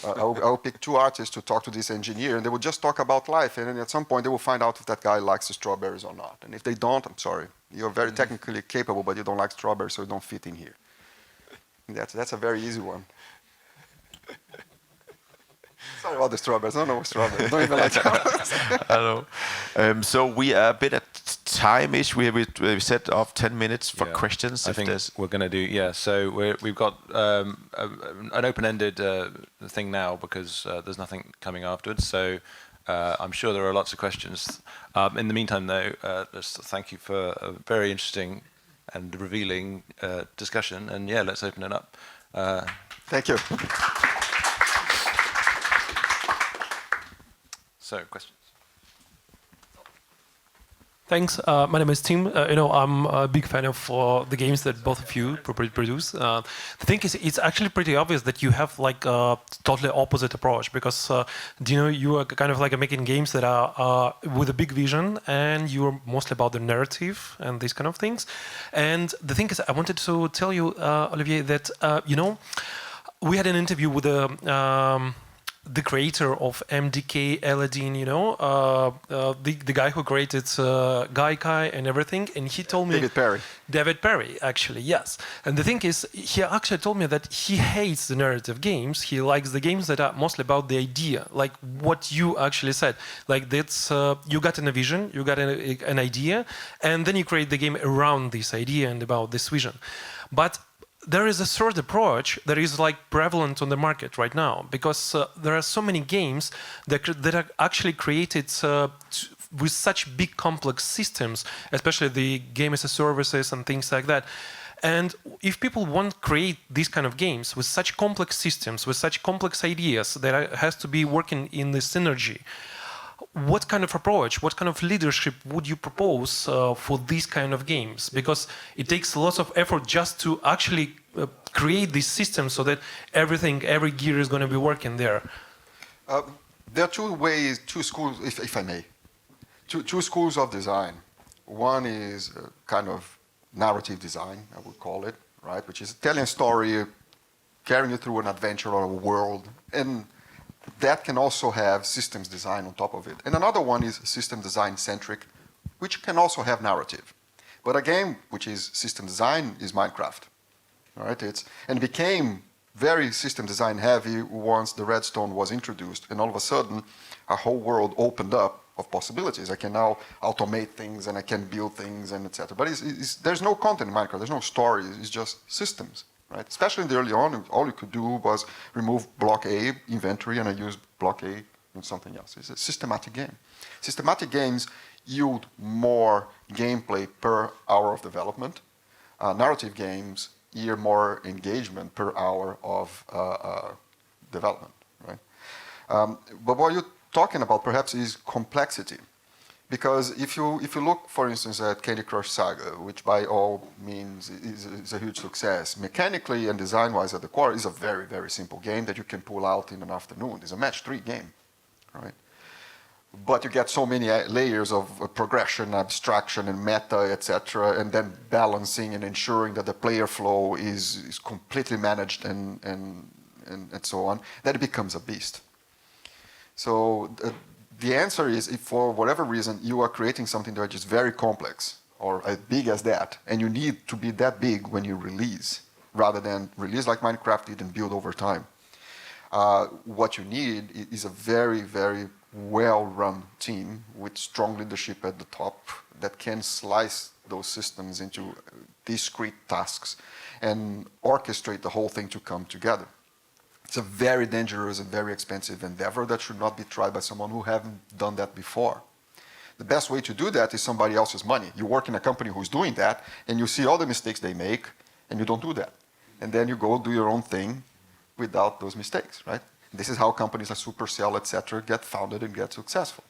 Speaker 2: I'll pick 2 artists to talk to this engineer, and they will just talk about life. And then at some point, they will find out if that guy likes the strawberries or not. And if they don't, I'm sorry. You're very technically capable, but you don't like strawberries, so you don't fit in here. That's a very easy one. Sorry about the strawberries. No strawberries. Don't even like strawberries.
Speaker 1: I know. So we are a bit at time-ish. We set off 10 minutes for questions.
Speaker 3: I think we're going to do, so we've got an open-ended thing now, because there's nothing coming afterwards. So I'm sure there are lots of questions. In the meantime, though, just thank you for a very interesting and revealing discussion. And let's open it up.
Speaker 2: Thank you.
Speaker 3: So, questions?
Speaker 4: Thanks. My name is Tim. I'm a big fan of the games that both of you produce. The thing is, it's actually pretty obvious that you have like a totally opposite approach, because Dino, you are kind of like making games that are with a big vision, and you're mostly about the narrative and these kind of things. And the thing is, I wanted to tell you, Olivier, that we had an interview with the creator of MDK Aladdin, the guy who created Gaikai and everything, and he told me David Perry, actually, yes. And the thing is, he actually told me that he hates the narrative games. He likes the games that are mostly about the idea, like what you actually said. Like that's you got a vision, you got an idea, and then you create the game around this idea and about this vision. But there is a third approach that is like prevalent on the market right now, because there are so many games that are actually created with such big complex systems, especially the game as a services and things like that. And if people want to create these kind of games with such complex systems, with such complex ideas that has to be working in the synergy, what kind of approach, what kind of leadership would you propose for these kind of games? Because it takes lots of effort just to actually create these systems so that every gear is going to be working there.
Speaker 2: There are two schools, if I may, two schools of design. One is kind of narrative design, I would call it, right? Which is telling a story, carrying you through an adventure or a world, and that can also have systems design on top of it. And another one is system design centric, which can also have narrative. But a game which is system design is Minecraft, all right? And it became very system design heavy once the redstone was introduced, and all of a sudden, a whole world opened up of possibilities. I can now automate things, and I can build things, and etc. But there's no content in Minecraft. There's no story. It's just systems, right? Especially in the early on, all you could do was remove block A inventory, and I used block A in something else. It's a systematic game. Systematic games yield more gameplay per hour of development. Narrative games yield more engagement per hour of development, right? But what you're talking about perhaps is complexity, because if you look, for instance, at Candy Crush Saga, which by all means is a huge success, mechanically and design-wise at the core is a very, very simple game that you can pull out in an afternoon. It's a match 3 game, right? But you get so many layers of progression, abstraction, and meta, etc., and then balancing and ensuring that the player flow is completely managed and so on, that it becomes a beast. So the answer is, if for whatever reason you are creating something that is very complex or as big as that, and you need to be that big when you release, rather than release like Minecraft did and build over time, what you need is a very, very well-run team with strong leadership at the top that can slice those systems into discrete tasks and orchestrate the whole thing to come together. It's a very dangerous and very expensive endeavor that should not be tried by someone who haven't done that before. The best way to do that is somebody else's money. You work in a company who's doing that, and you see all the mistakes they make, and you don't do that. And then you go do your own thing without those mistakes, right? This is how companies like Supercell, etc., get founded and get successful.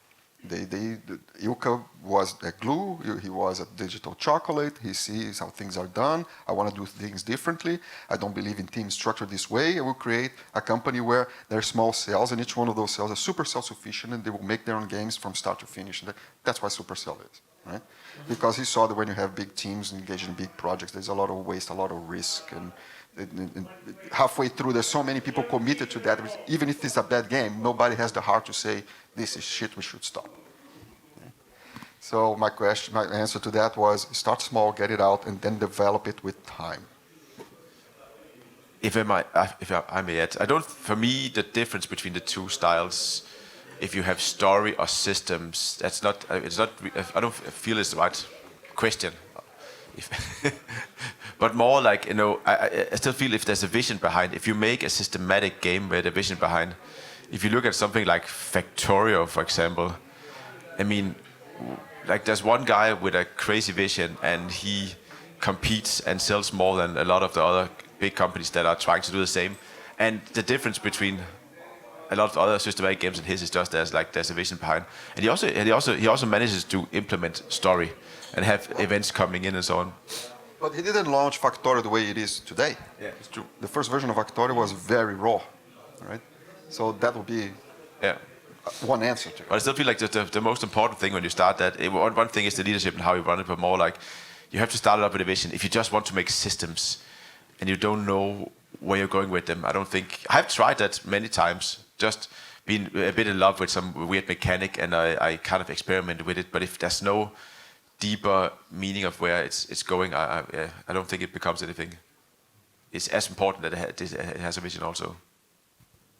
Speaker 2: Ilka was a glue, he was a digital chocolate, he sees how things are done, I want to do things differently, I don't believe in team structure this way, I will create a company where there are small cells, and each one of those cells is super self-sufficient, and they will make their own games from start to finish. That's why Supercell is, right? Mm-hmm. Because he saw that when you have big teams engaged in big projects, there's a lot of waste, a lot of risk, and halfway through, there's so many people committed to that. Even if it's a bad game, nobody has the heart to say, this is shit, we should stop. Okay. So my answer to that was, start small, get it out, and then develop it with time.
Speaker 1: If I may add, for me, the difference between the two styles, if you have story or systems, I don't feel it's the right question. But more like, I still feel if there's a vision behind, if you make a systematic game with a vision behind, if you look at something like Factorio, for example, I mean, like there's one guy with a crazy vision and he competes and sells more than a lot of the other big companies that are trying to do the same. And the difference between a lot of other systematic games and his is just there's a vision behind. And he also manages to implement story and have events coming in and so on.
Speaker 2: But he didn't launch Factorio the way it is today.
Speaker 1: Yeah, it's true.
Speaker 2: The first version of Factorio was very raw, right? So that would be one answer to it.
Speaker 1: But I still feel like the most important thing when you start that, one thing is the leadership and how you run it, but more like you have to start it up with a vision. If you just want to make systems and you don't know where you're going with them, I don't think... I've tried that many times, just been a bit in love with some weird mechanic and I kind of experimented with it, but if there's no deeper meaning of where it's going, I don't think it becomes anything. It's as important that it has a vision also.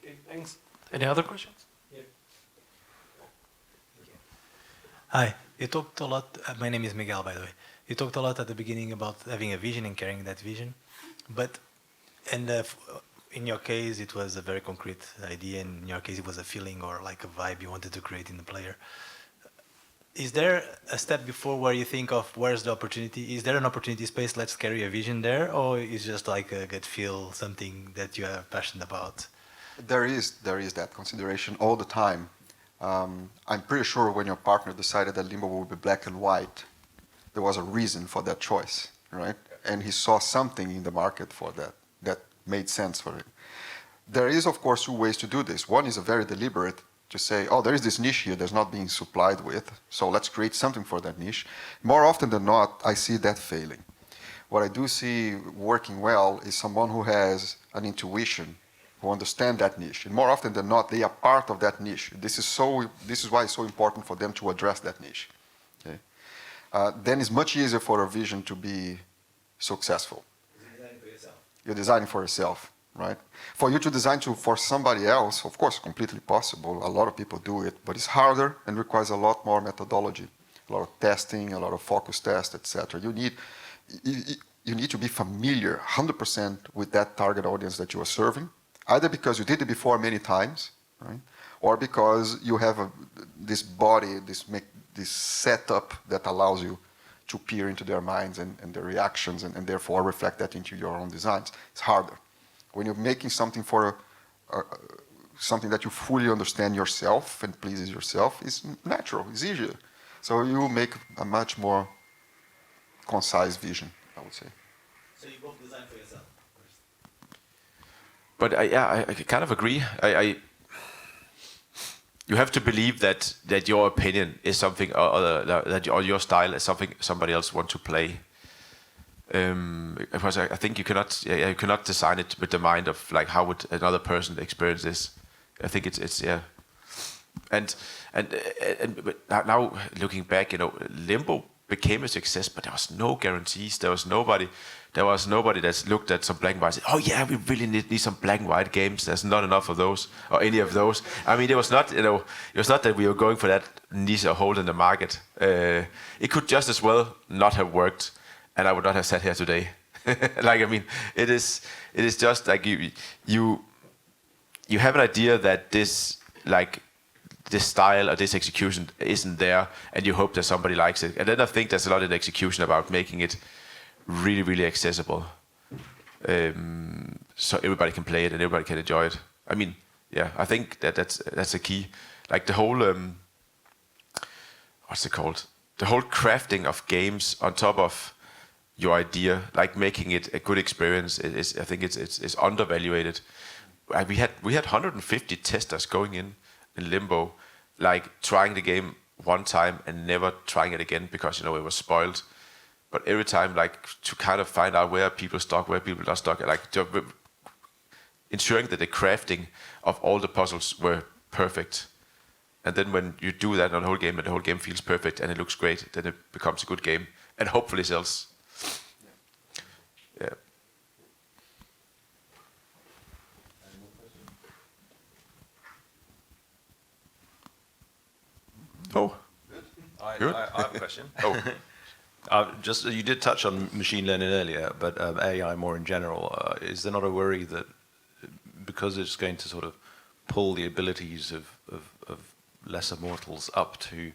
Speaker 4: Okay, thanks. Any other questions? Yeah.
Speaker 5: Hi, you talked a lot, my name is Miguel, by the way. You talked a lot at the beginning about having a vision and carrying that vision, but in your case it was a very concrete idea, in your case it was a feeling or like a vibe you wanted to create in the player. Is there a step before where you think of where's the opportunity? Is there an opportunity space? Let's carry a vision there, or is just like a gut feel, something that you are passionate about?
Speaker 2: There is that consideration all the time. I'm pretty sure when your partner decided that Limbo would be black and white, there was a reason for that choice, right? And he saw something in the market for that made sense for him. There is, of course, two ways to do this. One is a very deliberate, to say, oh, there is this niche here that's not being supplied with, so let's create something for that niche. More often than not, I see that failing. What I do see working well is someone who has an intuition, who understand that niche. And more often than not, they are part of that niche. This is why it's so important for them to address that niche. Okay? Then it's much easier for a vision to be successful. You're designing for yourself, right? For you to design for somebody else, of course, completely possible. A lot of people do it, but it's harder and requires a lot more methodology, a lot of testing, a lot of focus tests, etc. You need to be familiar 100% with that target audience that you are serving, either because you did it before many times, right? Or because you have this body, this setup that allows you to peer into their minds and their reactions and therefore reflect that into your own designs. It's harder. When you're making something for something that you fully understand yourself and pleases yourself, it's natural, it's easier. So you make a much more concise vision, I would say.
Speaker 5: So you both design for yourself first.
Speaker 1: But I kind of agree. You have to believe that your opinion is something other, or your style is something somebody else wants to play. Because I think you cannot design it with the mind of like how would another person experience this. I think it's yeah. And but now looking back, Limbo became a success, but there was no guarantees. There was nobody that looked at some black and white and said, oh yeah, we really need some black and white games. There's not enough of those or any of those. I mean, it was not that we were going for that niche or hole in the market. It could just as well not have worked, and I would not have sat here today. Like, I mean, it is just like you have an idea that this style or this execution isn't there, and you hope that somebody likes it. And then I think there's a lot in execution about making it really, really accessible, so everybody can play it and everybody can enjoy it. I mean, yeah, I think that's a key. Like the whole what's it called? The whole crafting of games on top of your idea, like making it a good experience, is I think it's undervalued. We had 150 testers going in Limbo, like trying the game one time and never trying it again because it was spoiled. But every time, like, to kind of find out where people stuck, where people not stuck, like ensuring that the crafting of all the puzzles were perfect. And then when you do that on the whole game, and the whole game feels perfect and it looks great, then it becomes a good game and hopefully sells. Yeah. Oh,
Speaker 3: I
Speaker 1: good.
Speaker 3: I have a question.
Speaker 1: Oh.
Speaker 3: Just you did touch on machine learning earlier, but AI more in general. Is there not a worry that because it's going to sort of pull the abilities of lesser mortals up to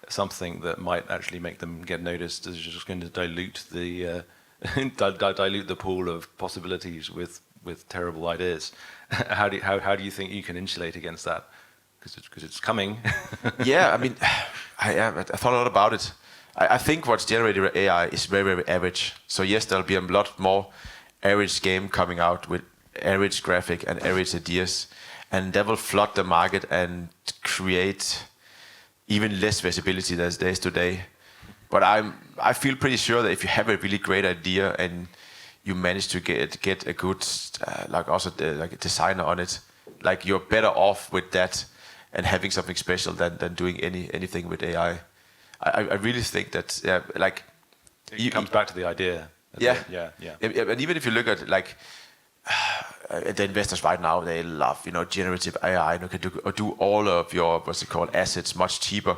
Speaker 3: something that might actually make them get noticed, is just going to dilute the dilute the pool of possibilities with terrible ideas? How do you think you can insulate against that? Because it's coming.
Speaker 1: Yeah, I mean, I thought a lot about it. I think what's generated with AI is very, very average. So yes, there'll be a lot more average game coming out with average graphic and average ideas, and that will flood the market and create even less visibility than there is today. But I feel pretty sure that if you have a really great idea and you manage to get a good like a designer on it, like you're better off with that and having something special than doing anything with AI. I really think that like
Speaker 3: it comes back to the idea.
Speaker 1: Yeah. And even if you look at like the investors right now, they love generative AI, and you can do all of your assets much cheaper.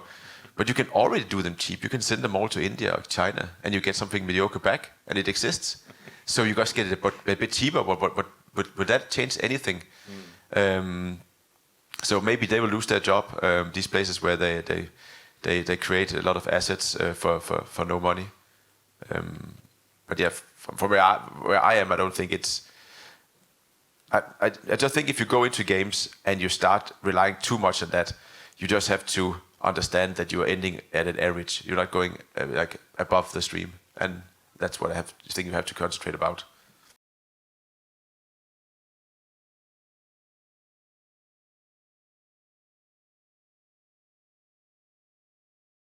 Speaker 1: But you can already do them cheap. You can send them all to India or China, and you get something mediocre back, and it exists. So you guys get it a bit cheaper. But would that change anything? So maybe they will lose their job. These places where they they create a lot of assets for no money. But yeah, from where I am, I don't think it's. I just think if you go into games and you start relying too much on that, you just have to understand that you are ending at an average. You're not going like above the stream, and that's what I think you have to concentrate about.